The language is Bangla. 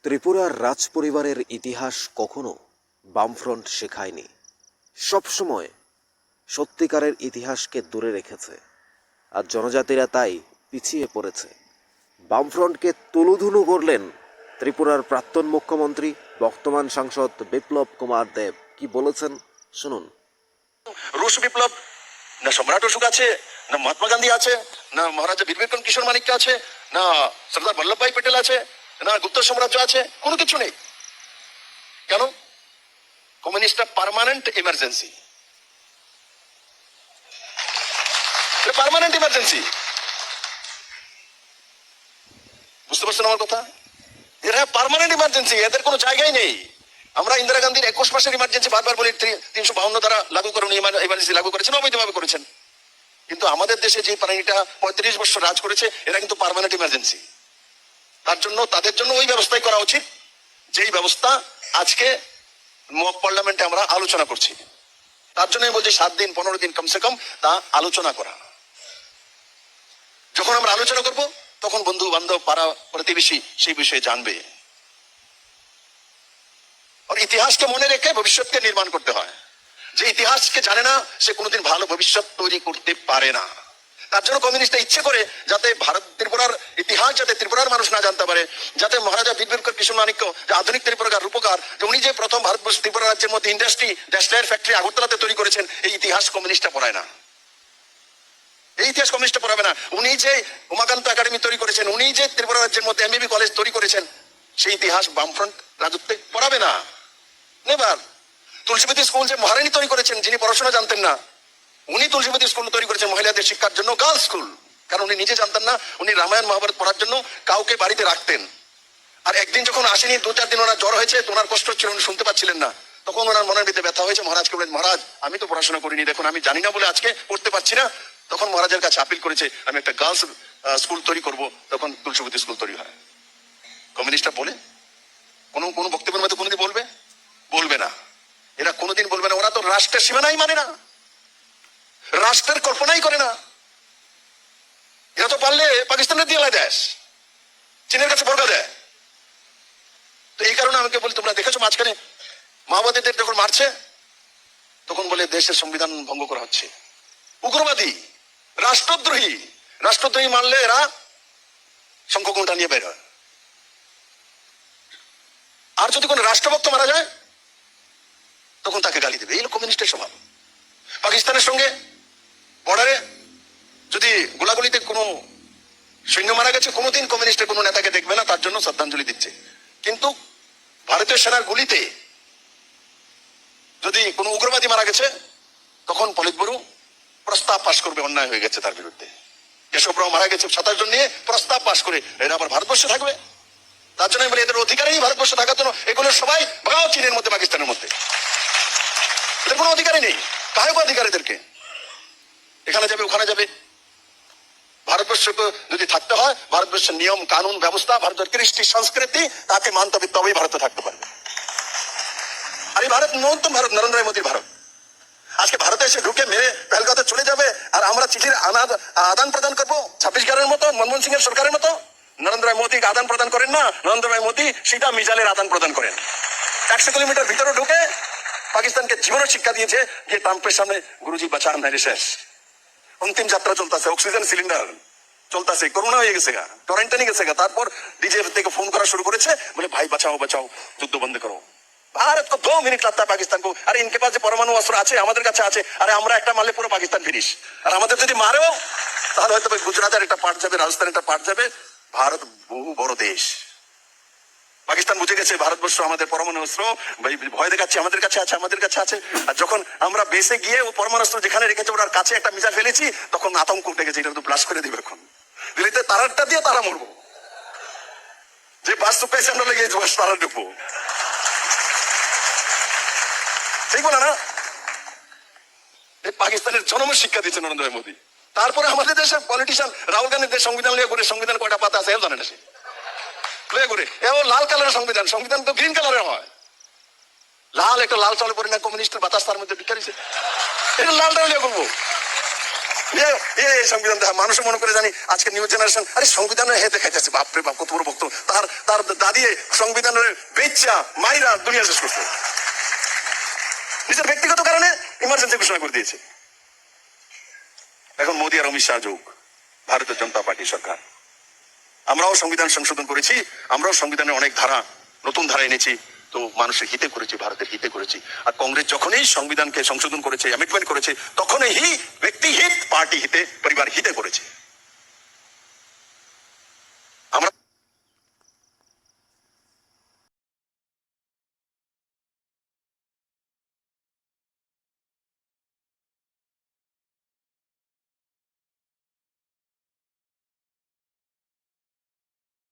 ত্রিপুরার রাজপরিবারের ইতিহাস কখনো বামফ্রন্ট শেখায়নি। সবসময় সত্যিকারের ইতিহাসকে দূরে রেখেছে, আর জনজাতিরা তাই পিছিয়ে পড়েছে। বামফ্রন্টকে তুলুধুলু করলেন ত্রিপুরার প্রাক্তন মুখ্যমন্ত্রী বর্তমান সাংসদ বিপ্লব কুমার দেব। কি বলেছেন শুনুন। রুশ বিপ্লব না সম্রাট অশোক আছে, না মহাত্মা গান্ধী আছে, না মহারাজা বীর বিক্রম কিশোর মানিক্য আছে, না সর্দার বল্লভভাই প্যাটেল আছে, না গুপ্ত সাম্রাজ্য আছে, কোনো কিছু নেই। কেন? কমিউনিস্টরা পার্মানেন্ট ইমার্জেন্সি, পার্মানেন্ট ইমার্জেন্সি। বুঝতে পারছেন আমার কথা? এরা পার্মানেন্ট ইমার্জেন্সি, এদের কোনো জায়গায় নেই। আমরা ইন্দিরা গান্ধীর 21 মাসের ইমার্জেন্সি বারবার বলি, 352 দ্বারা লাগু করেন, ইমার্জেন্সি লাগু করেছেন, অবৈধভাবে করেছেন। কিন্তু আমাদের দেশে যে প্রাণীটা 35 বছর রাজ করেছে, এরা কিন্তু পার্মানেন্ট ইমার্জেন্সি। তার জন্য তাদের জন্য ওই ব্যবস্থাই করা উচিত যেই ব্যবস্থা আজকে মক পার্লামেন্টে আমরা আলোচনা করছি। তার জন্য বলছি 7 দিন 15 দিন কমসে কম তা আলোচনা করা। যখন আমরা আলোচনা করব তখন বন্ধু বান্ধব পাড়া প্রতিবেশী সেই বিষয়ে জানবে। আর ইতিহাসকে মনে রেখে ভবিষ্যৎকে নির্মাণ করতে হয়। যে ইতিহাসকে জানে না সে কোনোদিন ভালো ভবিষ্যৎ তৈরি করতে পারে না। তার জন্য কমিউনিস্টরা ইচ্ছে করে যাতে ভারত ত্রিপুরার ইতিহাস যাতে ত্রিপুরার মানুষ না জানতে পারে, যাতে মহারাজা বীর বিক্রম কিশোর মানিক্য যে আধুনিক ত্রিপুরার রূপকার, যে উনি যে প্রথম ভারতবর্ষ ত্রিপুরা রাজ্যের মধ্যে ইন্ডাস্ট্রি ড্যাশলাইট ফ্যাক্টরি আগরতলাতে তৈরি করেছেন, এই ইতিহাস কমিউনিস্টরা পড়ায় না। এই ইতিহাস কমিউনিস্টরা পড়াবে না। উনি যে উমাকান্ত একাডেমি তৈরি করেছেন, উনি যে ত্রিপুরা রাজ্যের মধ্যে এমবিবি কলেজ তৈরি করেছেন, সেই ইতিহাস বামফ্রন্ট রাজত্বে পড়াবে না। নেবার তুলসীবতী স্কুল যে মহারানী তৈরি করেছেন, যিনি পড়াশোনা জানতেন না, উনি তুলসীবতী স্কুল তৈরি করেছেন মহিলাদের শিক্ষার জন্য, গার্লস স্কুল। কারণ উনি নিজে জানতেন না, উনি রামায়ণ মহাভারত পড়ার জন্য কাউকে বাড়িতে রাখতেন। আর একদিন যখন আসেনি, 2-4 দিন ওনার জ্বর হয়েছে, ওনার কষ্ট ছিল, উনি শুনতে পাচ্ছিলেন না। তখন ওনার মনের ভিতরে ব্যথা হয়েছে, মহারাজকে বলেন, মহারাজ আমি তো পড়াশোনা করিনি, দেখুন আমি জানি না বলে আজকে পড়তে পারছি না। তখন মহারাজের কাছে আপিল করেছে, আমি একটা গার্লস স্কুল তৈরি করব। তখন তুলসীবতী স্কুল তৈরি হয়। কমিউনিস্টরা বলে কোন বক্তব্যের মধ্যে কোনোদিন বলবে না। এরা কোনোদিন বলবে না। ওরা তো রাষ্ট্রের সীমানাই মানে না, রাষ্ট্রের কল্পনাই করে না। এরা তো পারলে পাকিস্তানের দিয়ে দেশ, চীনের কাছে বর্গা দেয়। তো এই কারণে আমাকে বলি, তোমরা দেখেছো মাঝখানে মাওবাদীদের যখন মারছে, তখন বলে দেশের সংবিধান ভঙ্গ করা হচ্ছে। উগ্রবাদী, রাষ্ট্রদ্রোহী মানলে এরা শঙ্খঘণ্টা নিয়ে বের হয়। আর যদি কোন রাষ্ট্রভক্ত মারা যায় তখন তাকে গালি দেবে। এই কমিউনিস্টের স্বভাব। পাকিস্তানের সঙ্গে বর্ডারে যদি গোলাগুলিতে কোনো সৈন্য মারা গেছে, কোনোদিন কমিউনিস্টের কোনো নেতাকে দেখবে না, তার জন্য শ্রদ্ধাঞ্জলি দিচ্ছে। কিন্তু ভারতীয় সেনার গুলিতে যদি কোনো উগ্রবাদী মারা গেছে, তখন পলিটব্যুরো প্রস্তাব পাশ করবে অন্যায় হয়ে গেছে তার বিরুদ্ধে। কেশবরাও মারা গেছে 27 জন নিয়ে প্রস্তাব পাশ করে, এরা আবার ভারতবর্ষে থাকবে। তার জন্য বলে এদের অধিকারই ভারতবর্ষে থাকার জন্য এগুলো সবাই ভাগাও, চীনের মধ্যে পাকিস্তানের মধ্যে। এদের কোনো অধিকারই নেই। কাহের অধিকার এদেরকে? এখানে যাবে ওখানে যাবে। ভারতবর্ষকে যদি থাকতে হয়, ভারতবর্ষের নিয়ম কানুন ব্যবস্থা, ভারতের কৃষ্টি সংস্কৃতি তাকে মানতে হবে, তবেই ভারতে থাকতে পারবে। আর এই ভারত নতুন ভারত, নরেন্দ্র মোদীর ভারত। আজকে ভারতে এসে ঢুকে মেরে পেহেলগাঁওতে চলে যাবে, আর আমরা চিঠির আদান প্রদান করবো ছত্তিশগড়ের মতো, মনমোহন সিং এর সরকারের মতো। নরেন্দ্র মোদী আদান প্রদান করেন না, নরেন্দ্র মোদী সিধা মিজাইলের আদান প্রদান করেন। 100 কিলোমিটার ভিতরে ঢুকে পাকিস্তানকে জীবনের শিক্ষা দিয়েছে যে ট্রাম্পের সামনে গুরুজি বাঁচান নাইলে শেষ। অন্তিম যাত্রা চলতেছে, অক্সিজেন সিলিন্ডার চলতেছে, করোনা হয়ে গেছে গা, কোয়ারেন্টাইনে গেছে গা। তারপর ডিজে থেকে ফোন করা শুরু করেছে, বলে ভাই বাঁচাও বাঁচাও, যুদ্ধ বন্ধ করো। भारत को 2 मिनट लगता है पाकिस्तान को। अरे इनके पास परमाणु अस्त्र আছে, আমাদের কাছে আছে। আরে আমরা একটা মারলে পুরো পাকিস্তান ফিনিশ। আর আমাদের যদি মারেও তাহলে হয়তো গুজরাটের একটা পার্ট যাবে, রাজস্থানের একটা পার্ট যাবে। ভারত বহু বড় দেশ। পাকিস্তান বুঝে গেছে ভারতবর্ষ আমাদের পরমাণু অস্ত্র ভয় দেখাচ্ছে, আমাদের কাছে আছে, আমাদের কাছে আছে। আর যখন আমরা বেসে গিয়ে ও পরমাণু অস্ত্র যেখানে রেখেছে ওর কাছে একটা মিসাইল ফেলেছি, তখন আতঙ্ক উঠে গেছে, এটা তো ব্লাস্ট করে দিবে। এখন দিল্লিতে তারাটা দিয়ে তারা মরবো, যে বাস তো পেয়েছে আমরা লেগে বাস তারা ঢুকবো। ঠিক বলে না? এই পাকিস্তানের জনমত শিক্ষা দিচ্ছে নরেন্দ্র মোদী। তারপরে আমাদের দেশের পলিটিশিয়ান রাহুল গান্ধীর সংবিধান লিয়ে ঘুরে, সংবিধান কয়টা পাতা আছে জানে না সে, লিয়ে ঘুরে। এও লাল কালারের সংবিধান, সংবিধান তো গ্রিন কালারের হয়। লাল একটা লাল চলে পড়ে না, কমিউনিস্টের বাতাস তার মধ্যে বিকারিছে, এটা লালটা লিয়ে করবো। সংবিধান মানুষ মনে করে জানি আজকে নিউ জেনারেশন আরে সংবিধানের হেতে খাইতেছে, বাপরে বাপ কত বড় বক্তব্য। তার দাদিয়ে সংবিধানের বেচ্চা মাইরা দুনিয়া শেষ করছে, নিজের ব্যক্তিগত কারণে ইমার্জেন্সি ঘোষণা করে দিয়েছে। এখন মোদী আর অমিত শাহ যোগ, ভারতীয় জনতা পার্টি সরকার। আমরাও সংবিধান সংশোধন করেছি, আমরাও সংবিধানের অনেক ধারা নতুন ধারা এনেছি, তো মানুষের হিতে করেছি, ভারতের হিতে করেছি। আর কংগ্রেস যখনই সংবিধানকে সংশোধন করেছে, অ্যামেন্ডমেন্ট করেছে, তখনই ব্যক্তি হিত, পার্টি হিতে, পরিবার হিতে করেছে।